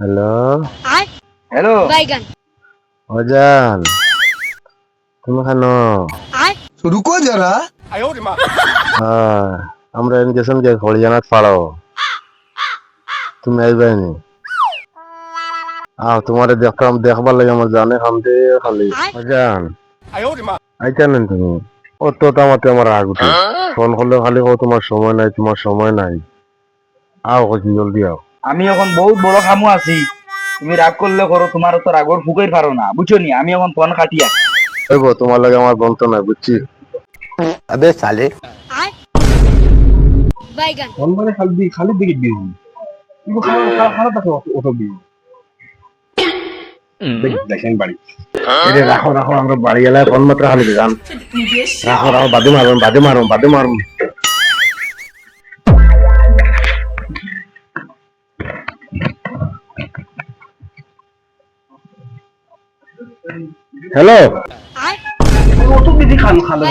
Hello hello অজান, তুমি খানো? रुको जरा হ্যাঁ, আমরা এন গেছিলাম যে হরিয়ানাত পাড়াও, তুমি আইবাইনি? তোমারে দেখবার লাগে আমার জানে খামতে খালি অজান আইতা নেন তুমি। ও তো তামাতে আমার রাগ উঠে, ফোন করলে খালি ও তোমার সময় নাই, তোমার সময় নাই। কইছি জলদি আও। আমি এখন বহুত বড় কামু আছি, তুমি রাগ করলে করো, তোমার তো রাগর ফুকাই পারো না, বুঝছো নি? আমি এখন ফোন কাটিয়া দেখো তোমার লাগে আমার বন্ধ নাই, বুঝছি? अबे साले ফোন মানে খালি খালি দিকে দিয়ে কিন্তু খারাপ আছে অত দিয়ে দেখেন বাড়ি এরে রাখো রাখো, আমরা বাড়ি গেলে ফোন মাত্র খালি গান রাখো রাখো, বাদে মারুন। হ্যালো, অত দিদি খান খালো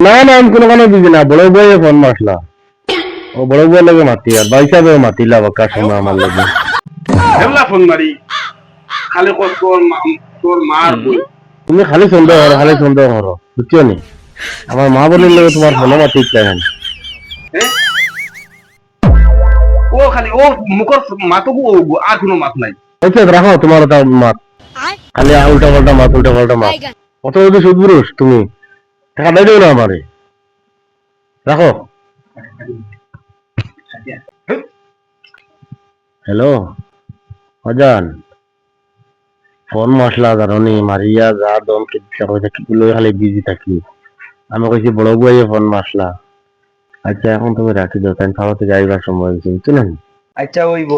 না আমি কোনো বিজি না, বড় বইয়ে ফোন মারলা, ও বড় বইয়ের লাগে মাতি আর বাইসা বই মাতিলা বাক্কা সময় আমার লাগে। হেমলা ফোন মারি খালি তোর মার বই তুমি খালি সন্দেহ করো, বুঝছো নি? আমার মা বলির লাগে তোমার ফোন মাতি চাই। ও খালি ও মুখর মাতকু আর কোনো মাত নাই। রাখো তোমার ওটা মাত, খালি উল্টা পাল্টা মাত অত যদি সুদপুরুষ তুমি টাকা দেয় না আমারে, রাখো। হ্যালো অজান, ফোন মশলা জানি মারিয়া যা দম কিগুলো খালি বিজি থাকি। আমি কইছি বড় বইয়ে ফোন মাসলা। আচ্ছা এখন তুমি রাখি দাও, তাই খাওয়া থেকে আইবার সময় হয়েছে, বুঝছো না? আচ্ছা ওইব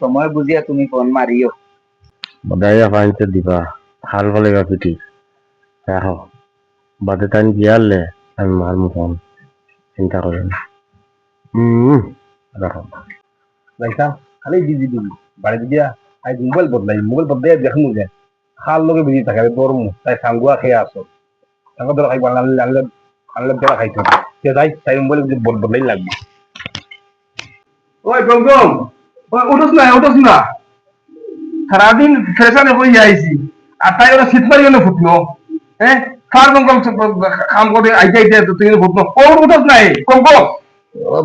সময় বুঝিয়া তুমি ফোন মারিও। বদাইয়া ফাইনতে দিবা, হাল ফলে বা পিটি রাখো, বাদে টাইম গিয়ালে আমি মারমু ফোন, চিন্তা করেন। রাখো লাইসা খালি বিজি বাড়ি গিয়া আজ মোবাইল বদলাই দেখমু যে খাল লগে বিজি থাকে বরমু তাই সাঙ্গুয়া খেয়ে আসো সাঙ্গা ধরে খাইবা আনলে ধরা খাইতে সে যাই তাই মোবাইল বদলাই লাগবে। ওই গমগম উঠোস না সারাদিন ফ্রেশানে হয়ে যাইছি আর তাই ওরা শীত মারি গেলে ফুটলো। হ্যাঁ খার গমগম কাম করে আইতে তুই ফুটলো ও উঠোস না গমগম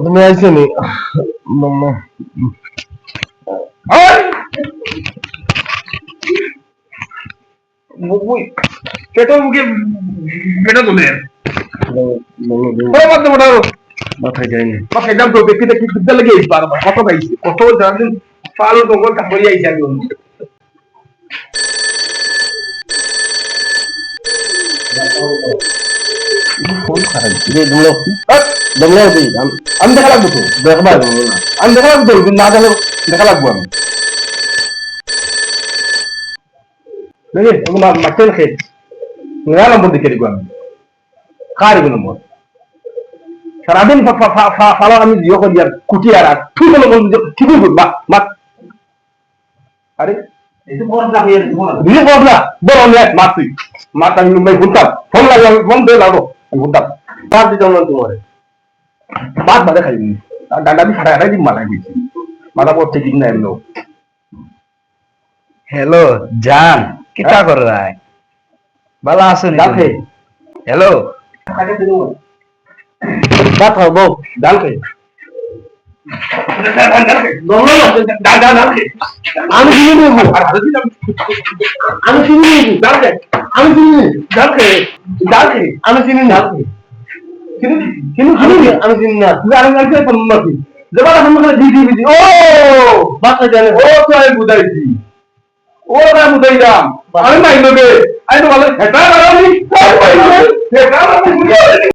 তুমি আইছো নি? পেটের মুখে পেটা তোলে মাথায় যায়নি। খাইলাম তো ব্যক্তিটা কি বিদ্যা লেগে বারবার কত গাইছে কত জানেন পালো জঙ্গল কাপড়ি আইছে আমি আমি দেখা লাগবো তো, দেখবা আমি দেখা লাগবো তো, না দেখলে দেখা লাগবো আমি মাছের খেয়ে নয়া নম্বর দিকে দিব আমি কার এগুলো নম্বর সারাদিন ফালো আমি জিও করি আর কুটি আর ঠিক হলো ঠিকই করবা মাত আরে বিয়ে কর না বড় মেয়ে মাত তুই মাত আমি ঘুরতাম ফোন লাগে ফোন দিয়ে লাগবো আমি ঘুরতাম মাত দিতাম না তোমার মাত বাদে খাই ডান্ডা আমি খাটা খাটাই দিন মাথায় দিয়েছি মাথা পড়ছে ঠিক না এমন। হ্যালো জান, কিটা কর রায়? ভালো আছো নি? হ্যালো ভাত খাও বউ, ডাল খাই আমি কিনে নেবো, আমি চিনি নেবো, ডাল খাই আমি চিনি নেবো, ডাল খাই ডাল খাই আমি চিনি না, আমি চিনি না। ও বাচ্চা জানে ও তো আমি বুঝাইছি ও না বুঝাইলাম আমি মাইনবে আমি তো ভালো